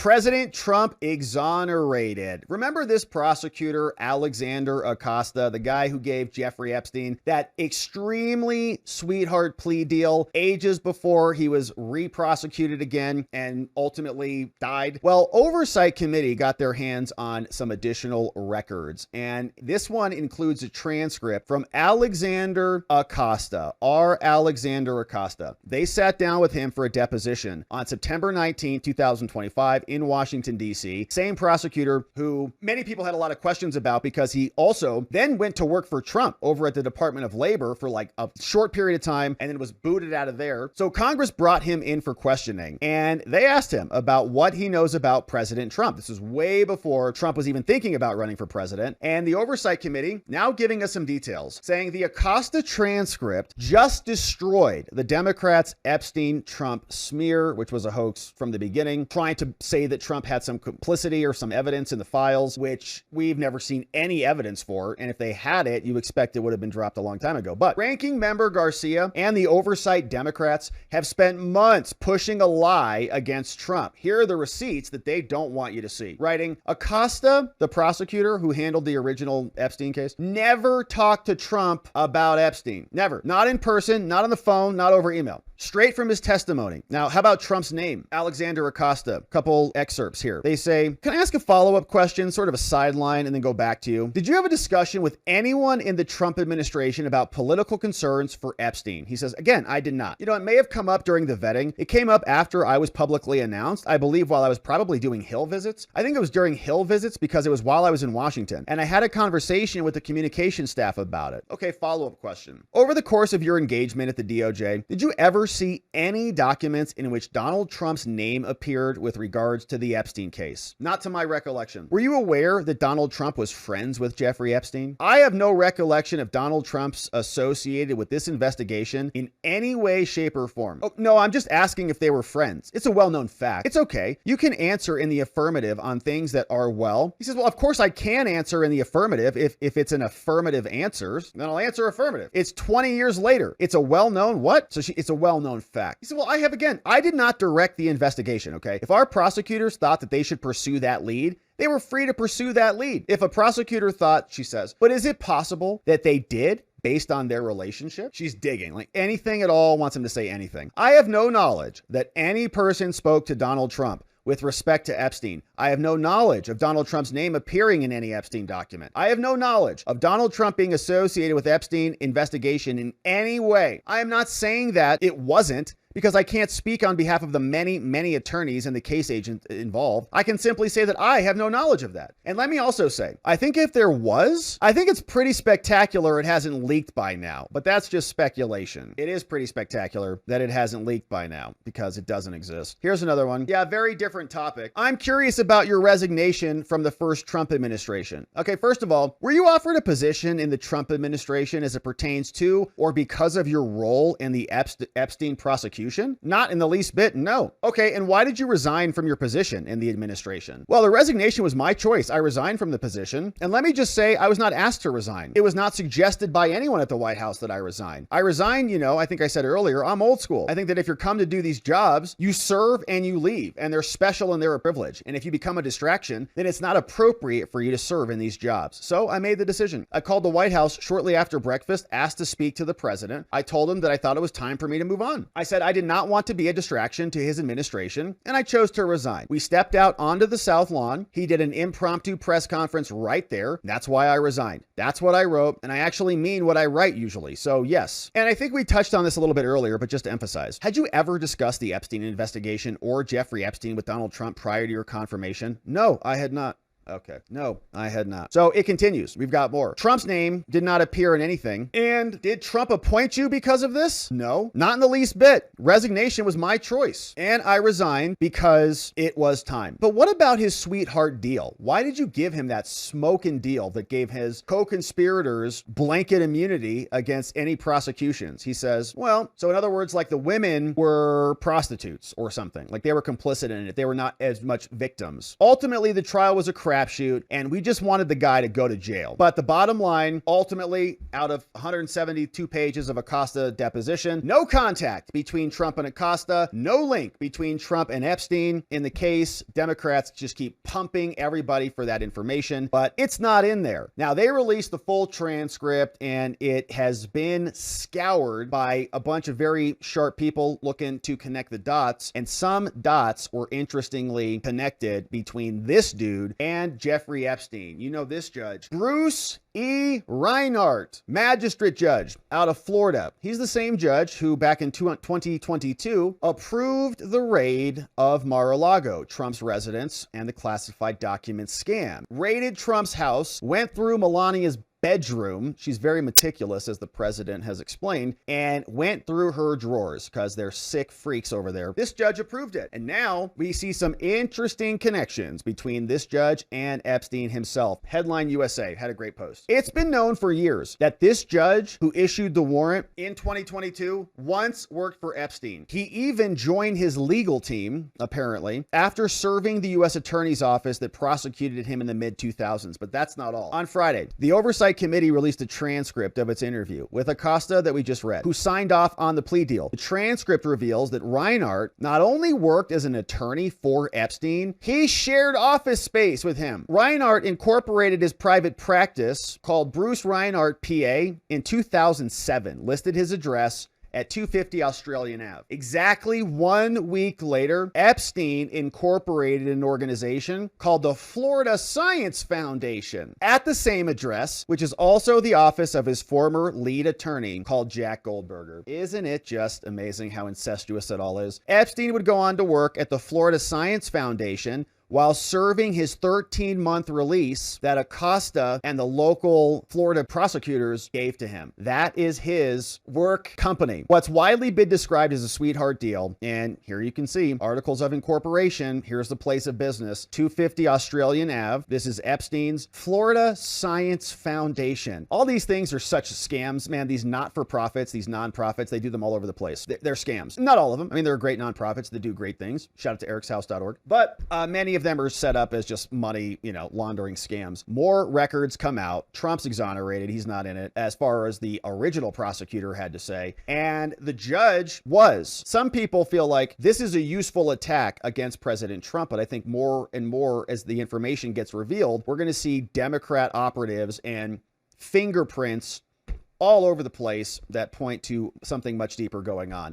President Trump exonerated. Remember this prosecutor, Alexander Acosta, the guy who gave Jeffrey Epstein that extremely sweetheart plea deal ages before he was re-prosecuted again and ultimately died? Well, Oversight Committee got their hands on some additional records, and this one includes a transcript from Alexander Acosta, Alexander Acosta. They sat down with him for a deposition on September 19, 2025 in Washington, D.C. Same prosecutor who many people had a lot of questions about because he also then went to work for Trump over at the Department of Labor for like a short period of time and then was booted out of there. So Congress brought him in for questioning, and they asked him about what he knows about President Trump. This is way before Trump was even thinking about running for president. And the Oversight Committee now giving us some details, saying the Acosta transcript just destroyed the Democrats' Epstein-Trump smear, which was a hoax from the beginning, trying to say that Trump had some complicity or some evidence in the files, which we've never seen any evidence for. And if they had it, you expect it would have been dropped a long time ago. But Ranking Member Garcia and the Oversight Democrats have spent months pushing a lie against Trump. Here are the receipts that they don't want you to see. Writing, Acosta, the prosecutor who handled the original Epstein case, never talked to Trump about Epstein. Never. Not in person, not on the phone, not over email. Straight from his testimony. Now, how about Trump's name? Alexander Acosta. Couple excerpts here. They say, can I ask a follow-up question, sort of a sideline, and then go back to you? Did you have a discussion with anyone in the Trump administration about political concerns for Epstein? He says, again, I did not. You know, it may have come up during the vetting. It came up after I was publicly announced, I believe while I was probably doing Hill visits. I think it was during Hill visits because it was while I was in Washington. And I had a conversation with the communication staff about it. Okay, follow-up question. Over the course of your engagement at the DOJ, did you ever see any documents in which Donald Trump's name appeared with regards to the Epstein case? Not to my recollection. Were you aware that Donald Trump was friends with Jeffrey Epstein? I have no recollection of Donald Trump's associated with this investigation in any way, shape, or form. Oh, no, I'm just asking if they were friends. It's a well-known fact. It's okay. You can answer in the affirmative on things that are well. He says, well, of course I can answer in the affirmative if it's an affirmative answer, then I'll answer affirmative. It's 20 years later. It's a well-known what? So it's a well-known fact. He said, well, I did not direct the investigation, okay? If our prosecutors thought that they should pursue that lead, they were free to pursue that lead. If a prosecutor thought, she says, but is it possible that they did? Based on their relationship? She's digging, like anything at all, wants him to say anything. I have no knowledge that any person spoke to Donald Trump with respect to Epstein. I have no knowledge of Donald Trump's name appearing in any Epstein document. I have no knowledge of Donald Trump being associated with Epstein investigation in any way. I am not saying that it wasn't, because I can't speak on behalf of the many, many attorneys and the case agent involved. I can simply say that I have no knowledge of that. And let me also say, I think if there was, I think it's pretty spectacular it hasn't leaked by now, but that's just speculation. It is pretty spectacular that it hasn't leaked by now because it doesn't exist. Here's another one. Yeah, very different topic. I'm curious about your resignation from the first Trump administration. Okay, first of all, were you offered a position in the Trump administration as it pertains to or because of your role in the Epstein prosecution? Not in the least bit, no. Okay, and why did you resign from your position in the administration? Well, the resignation was my choice. I resigned from the position. And let me just say, I was not asked to resign. It was not suggested by anyone at the White House that I resign. I resigned, you know, I think I said earlier, I'm old school. I think that if you're come to do these jobs, you serve and you leave, and they're special and they're a privilege. And if you become a distraction, then it's not appropriate for you to serve in these jobs. So I made the decision. I called the White House shortly after breakfast, asked to speak to the president. I told him that I thought it was time for me to move on. I said I did not want to be a distraction to his administration, and I chose to resign. We stepped out onto the South Lawn. He did an impromptu press conference right there. That's why I resigned. That's what I wrote, and I actually mean what I write usually. So yes. And I think we touched on this a little bit earlier, but just to emphasize, had you ever discussed the Epstein investigation or Jeffrey Epstein with Donald Trump prior to your confirmation? No, I had not. Okay. No, I had not. So it continues. We've got more. Trump's name did not appear in anything. And did Trump appoint you because of this? No, not in the least bit. Resignation was my choice. And I resigned because it was time. But what about his sweetheart deal? Why did you give him that smoking deal that gave his co-conspirators blanket immunity against any prosecutions? He says, well, so in other words, like the women were prostitutes or something, like they were complicit in it. They were not as much victims. Ultimately, the trial was a crash. crapshoot, and we just wanted the guy to go to jail. But the bottom line, ultimately, out of 172 pages of Acosta deposition, no contact between Trump and Acosta, no link between Trump and Epstein. In the case, Democrats just keep pumping everybody for that information, but it's not in there. Now, they released the full transcript, and it has been scoured by a bunch of very sharp people looking to connect the dots, and some dots were interestingly connected between this dude and Jeffrey Epstein. You know this judge, Bruce E. Reinhart, magistrate judge out of Florida. He's the same judge who back in 2022 approved the raid of Mar-a-Lago, Trump's residence, and the classified documents scam. Raided Trump's house, went through Melania's bedroom. She's very meticulous, as the president has explained, and went through her drawers because they're sick freaks over there. This judge approved it. And now we see some interesting connections between this judge and Epstein himself. Headline USA had a great post. It's been known for years that this judge who issued the warrant in 2022 once worked for Epstein. He even joined his legal team, apparently, after serving the U.S. Attorney's Office that prosecuted him in the mid-2000s. But that's not all. On Friday, the Oversight Committee released a transcript of its interview with Acosta that we just read, who signed off on the plea deal. The transcript reveals that Reinhart not only worked as an attorney for Epstein, he shared office space with him. Reinhart incorporated his private practice called Bruce Reinhart PA in 2007, listed his address at 250 Australian Ave. Exactly 1 week later, Epstein incorporated an organization called the Florida Science Foundation at the same address, which is also the office of his former lead attorney called Jack Goldberger. Isn't it just amazing how incestuous it all is? Epstein would go on to work at the Florida Science Foundation while serving his 13-month release that Acosta and the local Florida prosecutors gave to him. That is his work company. What's widely been described as a sweetheart deal, and here you can see articles of incorporation. Here's the place of business, 250 Australian Ave. This is Epstein's Florida Science Foundation. All these things are such scams, man. These not-for-profits, these non-profits, they do them all over the place. They're scams. Not all of them. I mean, there are great non-profits that do great things. Shout out to ericshouse.org. But many of them are set up as just money, laundering scams. More records come out. Trump's exonerated. He's not in it, as far as the original prosecutor had to say. And the judge was. Some people feel like this is a useful attack against President Trump, but I think more and more as the information gets revealed, we're going to see Democrat operatives and fingerprints all over the place that point to something much deeper going on.